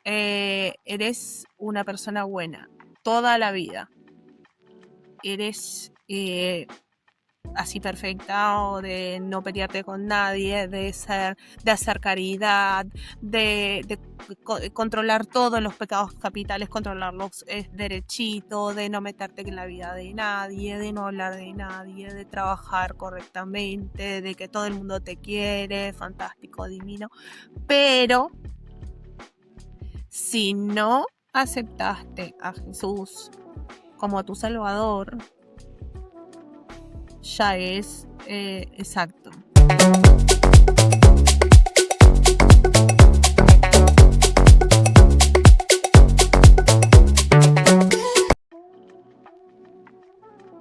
eres una persona buena toda la vida. Eres así perfecta, o de no pelearte con nadie, de hacer caridad, de controlar todos los pecados capitales, controlarlos derechito, de no meterte en la vida de nadie, de no hablar de nadie, de trabajar correctamente, de que todo el mundo te quiere, fantástico, divino. Pero si no aceptaste a Jesús como tu Salvador, ya es exacto.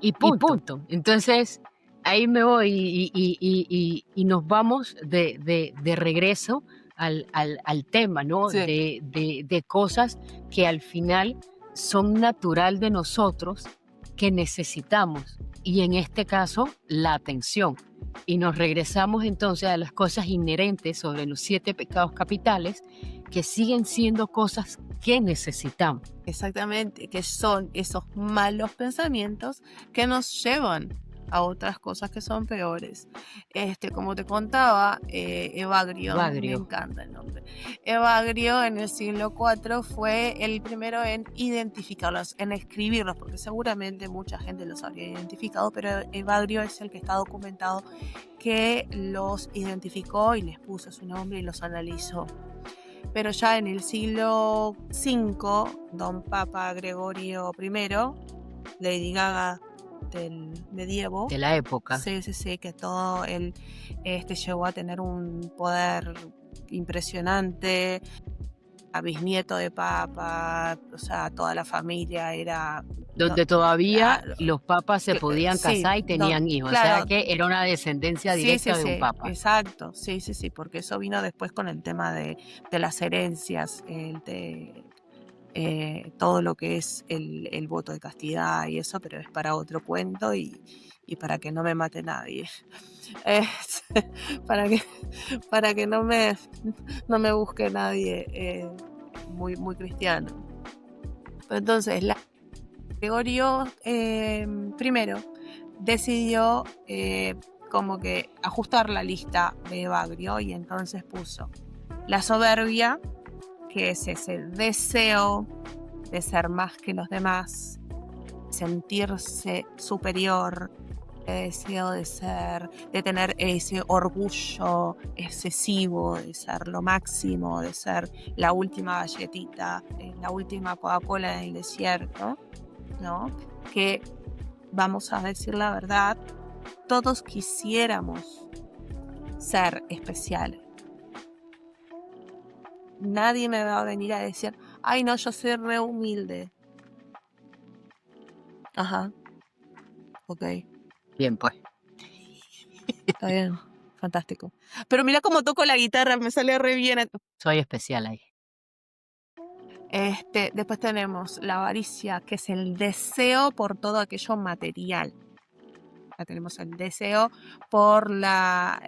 Y punto. Entonces, ahí me voy y nos vamos de regreso al tema, ¿no? Sí. De cosas que al final son natural de nosotros, que necesitamos. Y en este caso, la atención. Y nos regresamos entonces a las cosas inherentes sobre los 7 pecados capitales, que siguen siendo cosas que necesitamos. Exactamente, que son esos malos pensamientos que nos llevan a otras cosas que son peores. Como te contaba, Evagrio, me encanta el nombre. Evagrio en el siglo IV fue el primero en identificarlos, en escribirlos, porque seguramente mucha gente los habría identificado, pero Evagrio es el que está documentado que los identificó y les puso su nombre y los analizó. Pero ya en el siglo V, don Papa Gregorio I, Lady Gaga del medievo, de la época, sí, que todo él llegó a tener un poder impresionante, a bisnieto de papa, o sea, toda la familia era... donde todavía los papas se podían casar y tenían hijos, claro, o sea que era una descendencia directa de un papa. Exacto, sí, porque eso vino después con el tema de las herencias, todo lo que es el voto de castidad y eso, pero es para otro cuento y para que no me mate nadie. Para que no me busque nadie muy, muy cristiano. Entonces, Gregorio I decidió como que ajustar la lista de Evagrio, y entonces puso la soberbia, que es ese deseo de ser más que los demás, sentirse superior, el deseo de tener ese orgullo excesivo, de ser lo máximo, de ser la última galletita, la última Coca-Cola en el desierto, ¿no? Que, vamos a decir la verdad, todos quisiéramos ser especiales. Nadie me va a venir a decir, ay no, yo soy re humilde. Ajá. Ok. Bien, pues. Está bien. Fantástico. Pero mira cómo toco la guitarra, me sale re bien. Soy especial ahí. Después tenemos la avaricia, que es el deseo por todo aquello material. Ya tenemos el deseo por la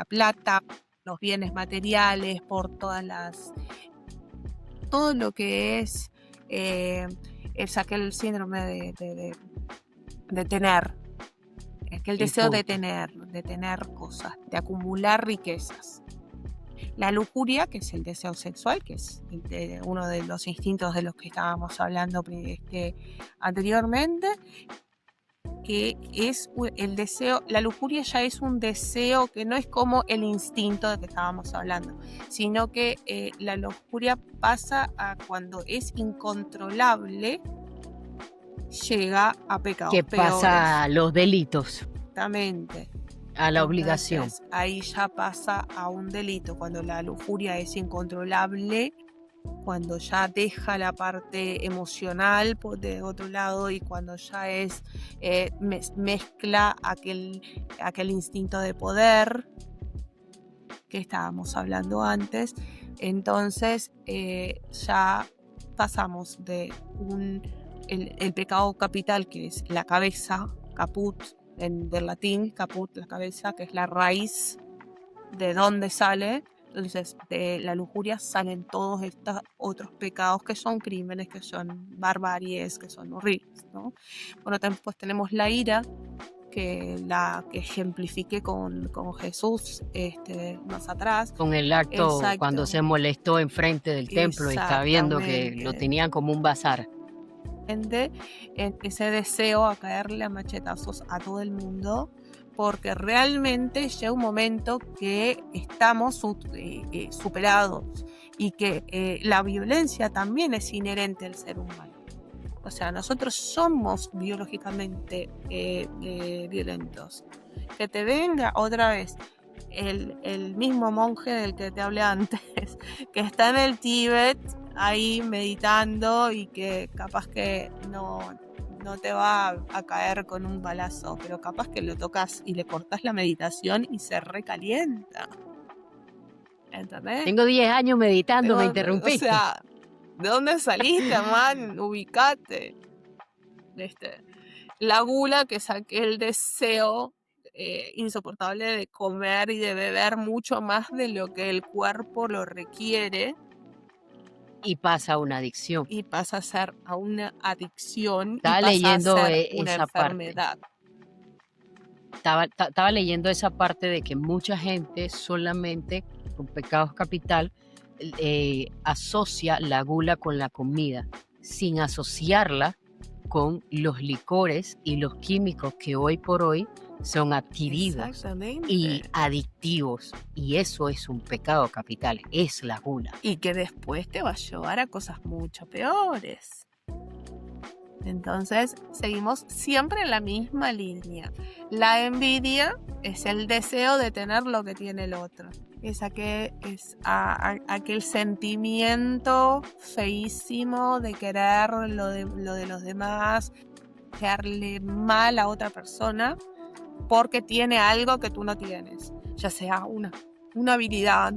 plata, los bienes materiales, por todo lo que es aquel síndrome de tener, el deseo de tener cosas, de acumular riquezas. La lujuria, que es el deseo sexual, que es uno de los instintos de los que estábamos hablando anteriormente, que es el deseo. La lujuria ya es un deseo que no es como el instinto de que estábamos hablando, sino que la lujuria pasa a cuando es incontrolable, llega a pecados peores. ¿Qué pasa a los delitos? Exactamente. A la obligación. Entonces, ahí ya pasa a un delito, cuando la lujuria es incontrolable, cuando ya deja la parte emocional de otro lado, y cuando ya es mezcla aquel instinto de poder que estábamos hablando antes. Entonces ya pasamos de el pecado capital, que es la cabeza, caput, del latín, caput, la cabeza, que es la raíz de dónde sale, Entonces, de la lujuria salen todos estos otros pecados que son crímenes, que son barbaries, que son horribles, ¿no? Bueno, después tenemos la ira, que la que ejemplifiqué con Jesús más atrás. Con el acto cuando se Exacto, molestó enfrente del templo y estaba viendo que lo exactamente. tenían como un bazar. En ese deseo a caerle a machetazos a todo el mundo, porque realmente llega un momento que estamos superados y que la violencia también es inherente al ser humano. O sea, nosotros somos biológicamente violentos. Que te venga otra vez el mismo monje del que te hablé antes, que está en el Tíbet ahí meditando y que capaz que no te va a caer con un balazo, pero capaz que lo tocas y le cortás la meditación y se recalienta. ¿Entendés? Tengo 10 años meditando, me O interrumpiste. sea, ¿de dónde saliste, man? Ubicate. La gula, que es aquel deseo insoportable de comer y de beber mucho más de lo que el cuerpo lo requiere, Y pasa una adicción. y pasa a ser a una adicción y Estaba pasa a leyendo ser una esa parte. enfermedad. Estaba leyendo esa parte de que mucha gente solamente con pecados capital asocia la gula con la comida, sin asociarla con los licores y los químicos que hoy por hoy son adquiridos y Exactamente. adictivos. Y eso es un pecado capital, es la gula. Y que después te va a llevar a cosas mucho peores. Entonces, seguimos siempre en la misma línea. La envidia es el deseo de tener lo que tiene el otro. Es aquel sentimiento feísimo de querer lo de los demás, desearle mal a otra persona porque tiene algo que tú no tienes. Ya sea una habilidad,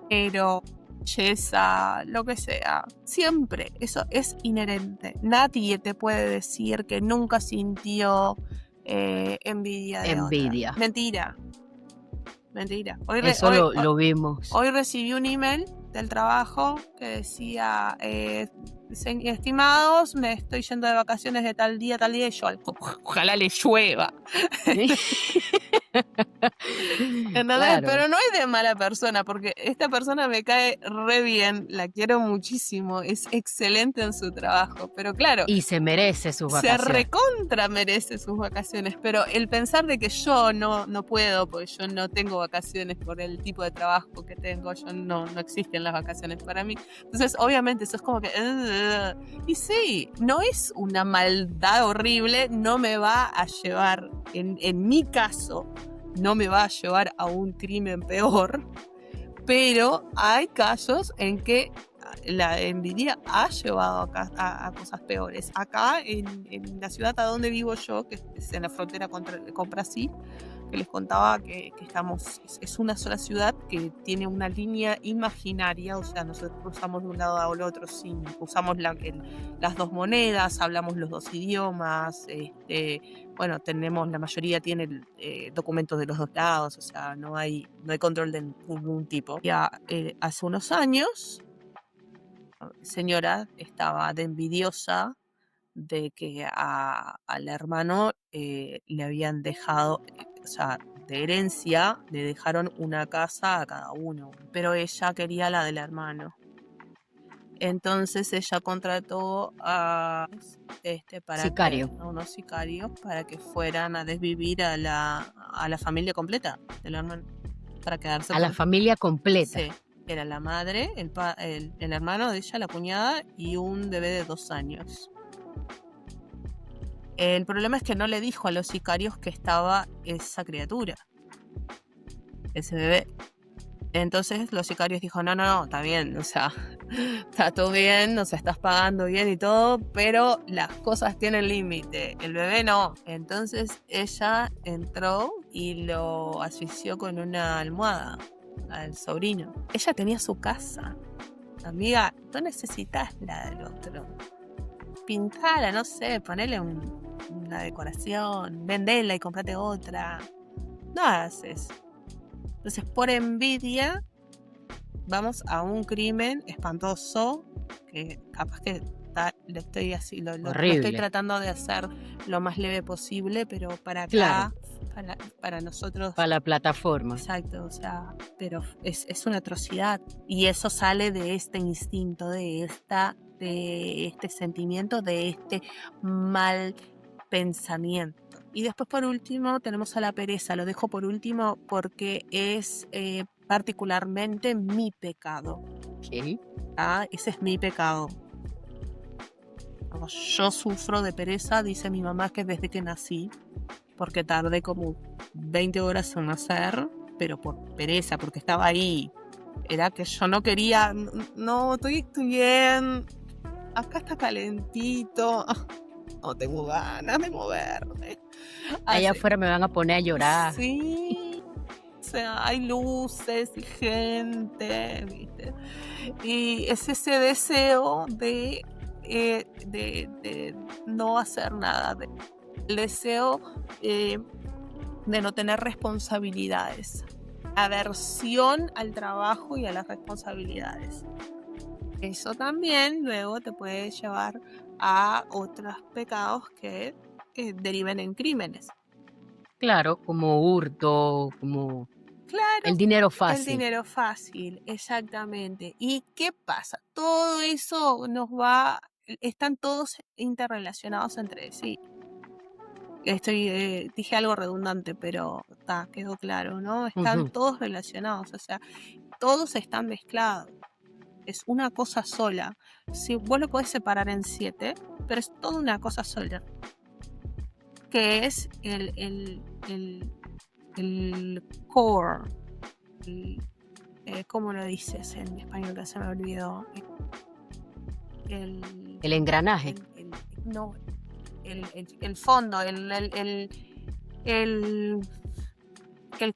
pero belleza, lo que sea. Siempre, eso es inherente. Nadie te puede decir que nunca sintió envidia de Envidia. otra. Mentira. Eso lo vimos. Hoy recibí un email del trabajo que decía, estimados, me estoy yendo de vacaciones de tal día, y yo, ojalá le llueva. ¿Entendés? Claro. Pero no es de mala persona, porque esta persona me cae re bien, la quiero muchísimo, es excelente en su trabajo, pero claro, Y se merece sus se vacaciones. recontra merece sus vacaciones, pero el pensar de que yo no puedo, porque yo no tengo vacaciones por el tipo de trabajo que tengo, yo no existen las vacaciones para mí. Entonces, obviamente, eso es como que... y sí, no es una maldad horrible, no me va a llevar, en mi caso, no me va a llevar a un crimen peor, pero hay casos en que la envidia ha llevado a cosas peores. Acá en la ciudad a donde vivo yo, que es en la frontera con Brasil, que les contaba que es una sola ciudad que tiene una línea imaginaria, o sea, nosotros cruzamos de un lado al otro, usamos las dos monedas, hablamos los dos idiomas, bueno, la mayoría tiene documentos de los dos lados, o sea, no hay control de ningún tipo. Ya hace unos años, señora estaba de envidiosa de que al hermano le habían dejado, o sea, de herencia le dejaron una casa a cada uno, pero ella quería la del hermano. Entonces ella contrató a unos sicarios para que fueran a desvivir a la familia completa del hermano, para quedarse A la familia completa. Sí, era la madre, el hermano de ella, la cuñada y un bebé de 2 años. El problema es que no le dijo a los sicarios que estaba esa criatura, ese bebé. Entonces los sicarios dijo, no, está bien, o sea, está todo bien, nos estás pagando bien y todo, pero las cosas tienen límite, el bebé no. Entonces ella entró y lo asfixió con una almohada al sobrino. Ella tenía su casa. Amiga, no necesitas la del otro. Pintala, no sé, ponele una decoración, vendela y comprate otra. No hagas eso. Entonces, por envidia, vamos a un crimen espantoso, que capaz que lo estoy así, lo estoy Horrible. tratando de hacer lo más leve posible, pero para acá, Claro. para nosotros, Para la plataforma. exacto, o sea, pero es una atrocidad. Y eso sale de este instinto, de este sentimiento, de este mal pensamiento. Y después, por último, tenemos a la pereza. Lo dejo por último porque es particularmente mi pecado. Ok. Ese es mi pecado. Yo sufro de pereza, dice mi mamá, que desde que nací, porque tardé como 20 horas en nacer, pero por pereza, porque estaba ahí. Era que yo no quería, no, estoy bien, acá está calentito, no tengo ganas de moverme. Allá afuera me van a poner a llorar. Sí, o sea, hay luces y gente, ¿viste? Y es ese deseo de no hacer nada, el deseo de no tener responsabilidades, aversión al trabajo y a las responsabilidades. Eso también luego te puede llevar a otros pecados que deriven en crímenes. Claro, como hurto, como Claro, el dinero el fácil. dinero fácil, exactamente. ¿Y qué pasa? Todo eso están todos interrelacionados entre sí. Dije algo redundante, pero quedó claro, ¿no? Están Ujú. todos relacionados, o sea, todos están mezclados. Es una cosa sola. Si vos lo podés separar en 7, pero es toda una cosa sola. Que es el core. ¿Cómo lo dices en español? Que se me olvidó. El engranaje. No, el fondo, el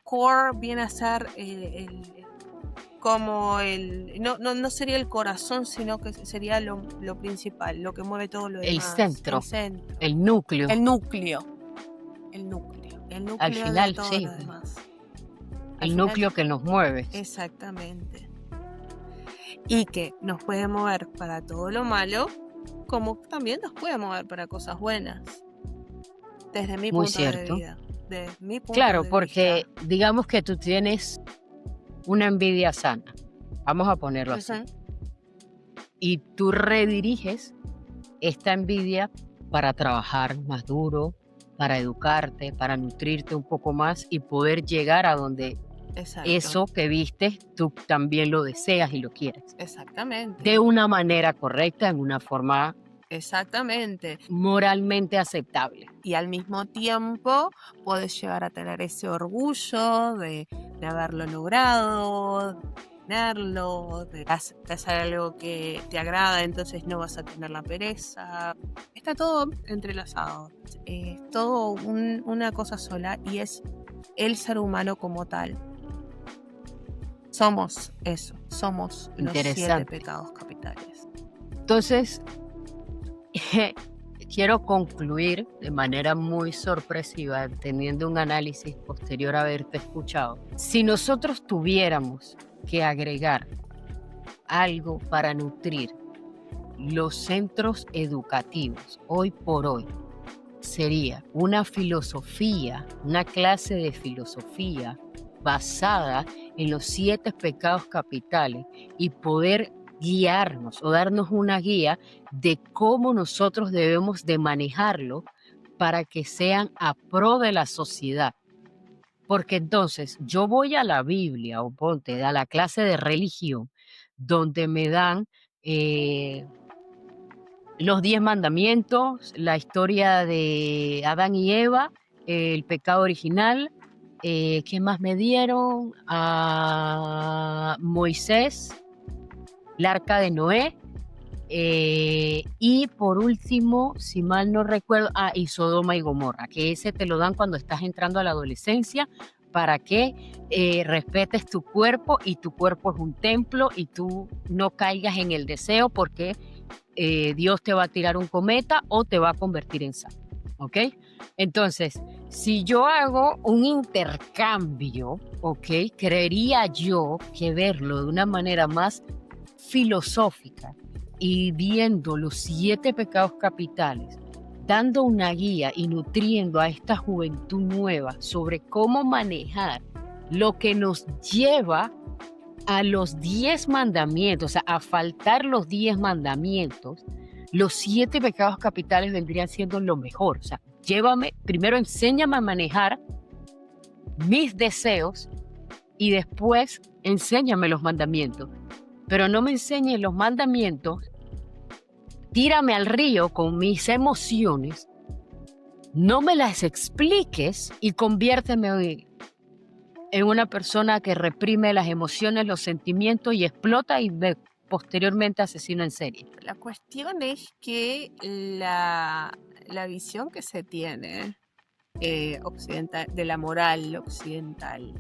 core viene a ser como no sería el corazón, sino que sería lo principal, lo que mueve todo lo El demás. centro. El centro. El núcleo. El núcleo. Al final, de todo sí. lo demás. El núcleo que nos mueve. Exactamente. Y que nos puede mover para todo lo malo, como también nos puede mover para cosas buenas. Desde mi Muy punto cierto. de vida. Desde mi punto Claro, de porque vista. digamos que tú tienes una envidia sana, vamos a ponerlo así, Ujú. y tú rediriges esta envidia para trabajar más duro, para educarte, para nutrirte un poco más y poder llegar a donde Exacto. eso que viste tú también lo deseas y lo quieres. Exactamente. De una manera correcta, en una forma Exactamente. moralmente aceptable. Y al mismo tiempo puedes llegar a tener ese orgullo de haberlo logrado, de tenerlo, de hacer algo que te agrada, entonces no vas a tener la pereza. Está todo entrelazado. Es todo una cosa sola y es el ser humano como tal. Somos eso, somos los 7 Interesante. pecados capitales. Entonces, quiero concluir de manera muy sorpresiva, teniendo un análisis posterior a haberte escuchado. Si nosotros tuviéramos que agregar algo para nutrir los centros educativos hoy por hoy, sería una filosofía, una clase de filosofía basada en los 7 pecados capitales y poder guiarnos o darnos una guía de cómo nosotros debemos de manejarlo para que sean a pro de la sociedad. Porque entonces yo voy a la Biblia o ponte a la clase de religión donde me dan los 10 mandamientos, la historia de Adán y Eva, el pecado original, ¿qué más me dieron? A Moisés, la arca de Noé, y por último, si mal no recuerdo, y Sodoma y Gomorra, que ese te lo dan cuando estás entrando a la adolescencia para que respetes tu cuerpo y tu cuerpo es un templo y tú no caigas en el deseo porque Dios te va a tirar un cometa o te va a convertir en sal. ¿ok? Entonces, si yo hago un intercambio, ¿ok? Creería yo que verlo de una manera más filosófica y viendo los 7 pecados capitales, dando una guía y nutriendo a esta juventud nueva sobre cómo manejar lo que nos lleva a los 10 mandamientos, o sea, a faltar los 10 mandamientos, los 7 pecados capitales vendrían siendo lo mejor. O sea, llévame, primero enséñame a manejar mis deseos y después enséñame los mandamientos. Pero no me enseñes los mandamientos, tírame al río con mis emociones, no me las expliques y conviérteme en una persona que reprime las emociones, los sentimientos y explota y posteriormente asesina en serie. La cuestión es que la visión que se tiene occidental, de la moral occidental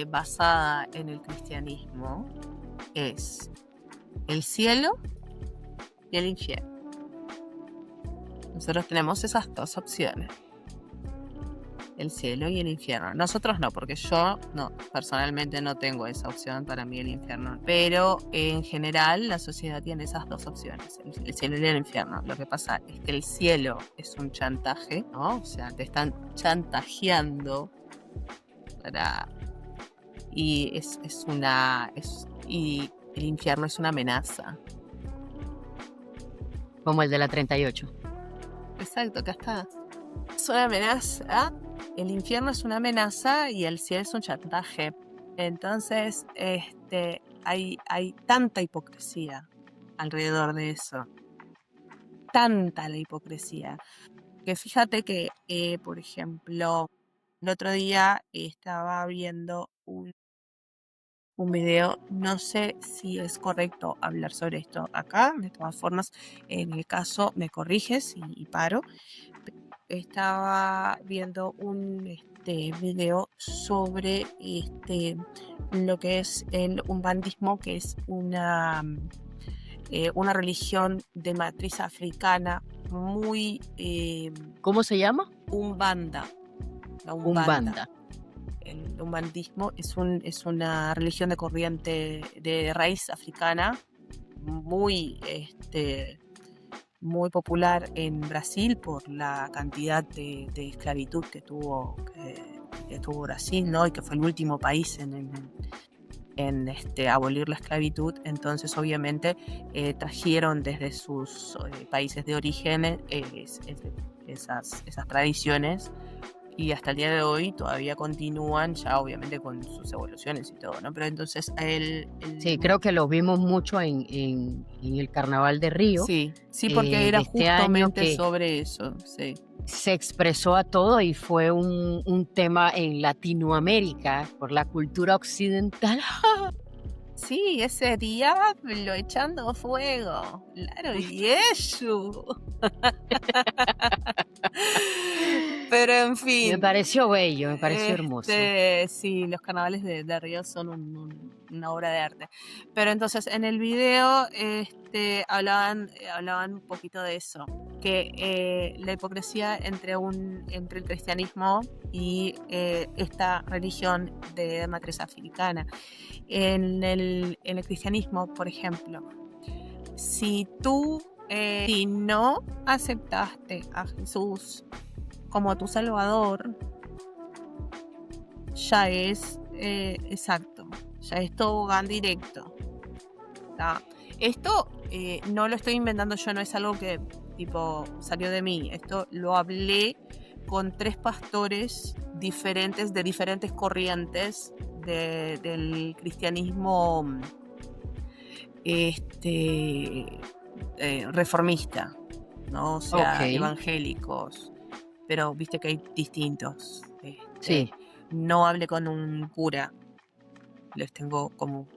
basada en el cristianismo es el cielo y el infierno. Nosotros tenemos esas dos opciones, el cielo y el infierno. Nosotros no, porque yo no, personalmente no tengo esa opción, para mí el infierno. Pero en general la sociedad tiene esas dos opciones, el cielo y el infierno. Lo que pasa es que el cielo es un chantaje, ¿no? O sea, te están chantajeando para... Y y el infierno es una amenaza. Como el de la 38. Exacto, acá está. Es una amenaza. El infierno es una amenaza y el cielo es un chantaje. Entonces, hay tanta hipocresía alrededor de eso. Tanta la hipocresía. Que fíjate que, por ejemplo, el otro día estaba viendo un video, no sé si es correcto hablar sobre esto acá, de todas formas, en el caso me corriges y paro. Estaba viendo un video sobre lo que es el umbandismo, que es una religión de matriz africana muy... ¿Cómo se llama? Umbanda. La Umbanda. El umbandismo es una religión de corriente de raíz africana muy, muy popular en Brasil por la cantidad de esclavitud que tuvo Brasil, ¿no? Y que fue el último país en abolir la esclavitud. Entonces, obviamente, trajeron desde sus países de origen esas tradiciones, y hasta el día de hoy todavía continúan, ya obviamente con sus evoluciones y todo, ¿no? Pero entonces Sí, creo que lo vimos mucho en el Carnaval de Río. Sí, porque era de este año justamente que sobre eso, sí. se expresó a todo y fue un tema en Latinoamérica por la cultura occidental. Sí, ese diablo echando fuego. Claro, y eso. Pero en fin. Me pareció bello, me pareció hermoso. Sí, los carnavales de Río son una obra de arte. Pero entonces en el video hablaban un poquito de eso, que la hipocresía entre el cristianismo y esta religión de matriz africana. En el cristianismo, por ejemplo, si no aceptaste a Jesús como tu Salvador, ya es exacto, ya es tobogán directo. ¿Tá? Esto no lo estoy inventando yo, no es algo que tipo salió de mí. Esto lo hablé con 3 pastores diferentes, de diferentes corrientes del cristianismo reformista, ¿no? O sea, evangélicos, pero viste que hay distintos. Sí. No hablé con un cura, les tengo como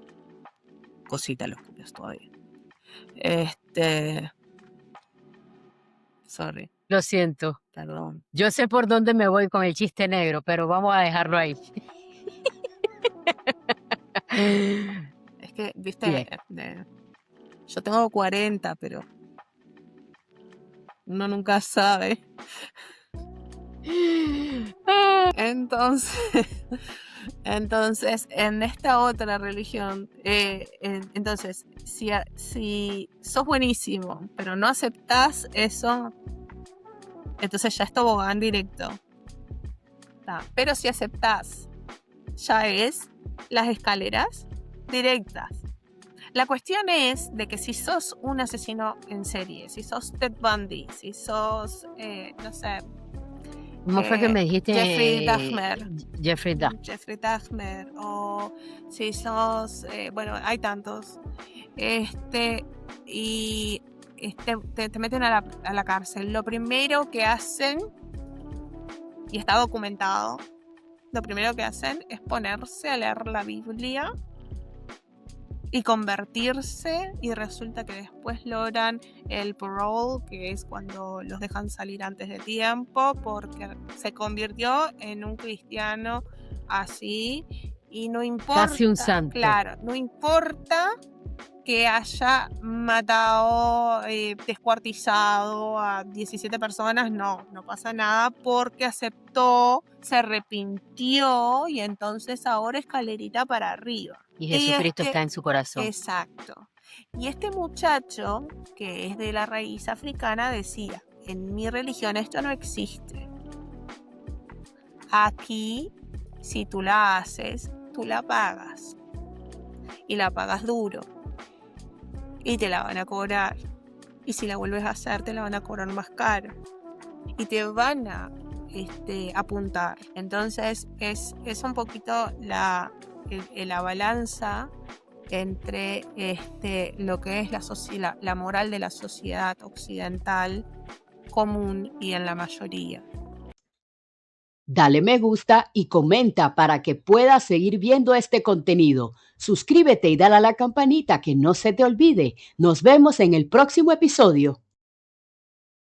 cosita a los curas todavía. Sorry. Lo siento. Perdón. Yo sé por dónde me voy con el chiste negro, pero vamos a dejarlo ahí. Es que, viste, yo tengo 40, pero uno nunca sabe. Entonces, entonces, en esta otra religión, entonces, si sos buenísimo, pero no aceptás eso, entonces ya es tobogán directo. Pero si aceptás, ya es las escaleras directas. La cuestión es de que si sos un asesino en serie, si sos Ted Bundy, si sos, no sé, ¿Cómo fue que me dijiste? Jeffrey Dahmer. Jeffrey Dahmer. O si sos, bueno, hay tantos. Y te meten a la cárcel. Lo primero que hacen, y está documentado, lo primero que hacen es ponerse a leer la Biblia y convertirse, y resulta que después logran el parole, que es cuando los dejan salir antes de tiempo, porque se convirtió en un cristiano así, y no importa, casi un santo. Claro, no importa que haya matado, descuartizado a 17 personas, no pasa nada, porque aceptó, se arrepintió, y entonces ahora escalerita para arriba. Y Jesucristo está en su corazón. Exacto. Y este muchacho, que es de la raíz africana, decía, en mi religión esto no existe. Aquí, si tú la haces, tú la pagas. Y la pagas duro. Y te la van a cobrar. Y si la vuelves a hacer, te la van a cobrar más caro. Y te van a apuntar. Entonces, es un poquito la balanza entre lo que es la moral de la sociedad occidental común y en la mayoría. Dale me gusta y comenta para que puedas seguir viendo este contenido. Suscríbete y dale a la campanita que no se te olvide. Nos vemos en el próximo episodio.